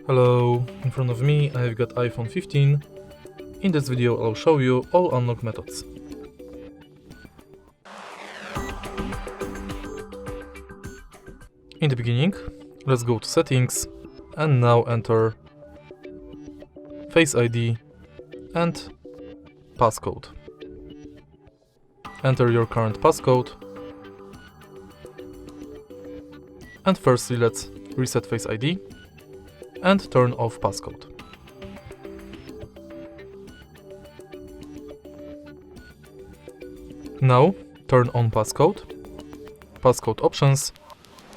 Hello, in front of me I have got iPhone 15. In this video I'll show you all unlock methods. In the beginning, let's go to settings and now enter Face ID and passcode. Enter your current passcode. And firstly let's reset Face ID and turn off passcode. Now turn on passcode options,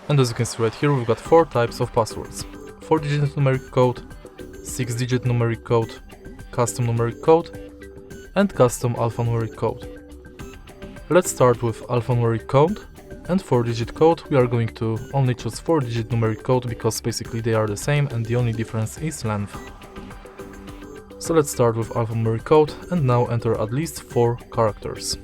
and as you can see right here we've got 4 types of passwords: 4-digit numeric code, 6-digit numeric code, custom numeric code, and custom alphanumeric code. Let's start with alphanumeric code and 4-digit code. We are going to only choose 4-digit numeric code because basically they are the same and the only difference is length. So let's start with alphanumeric code and now enter at least 4 characters.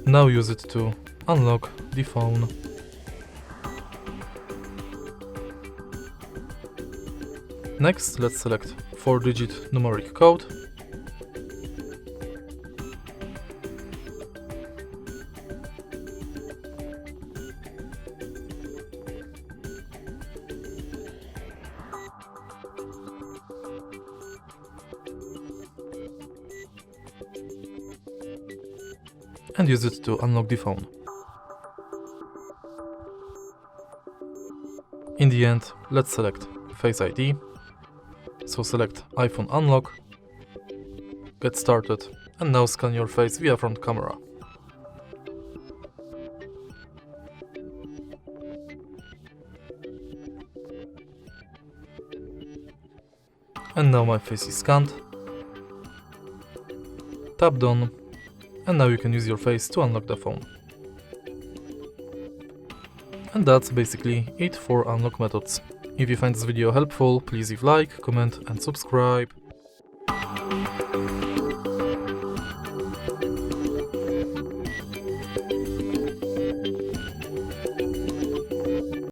Now use it to unlock the phone. Next, let's select 4-digit numeric code. And use it to unlock the phone. In the end, let's select Face ID. So select iPhone unlock, get started, and now scan your face via front camera. And now my face is scanned. Tap done. And now you can use your face to unlock the phone. And that's basically it for unlock methods. If you find this video helpful, please leave like, comment and subscribe.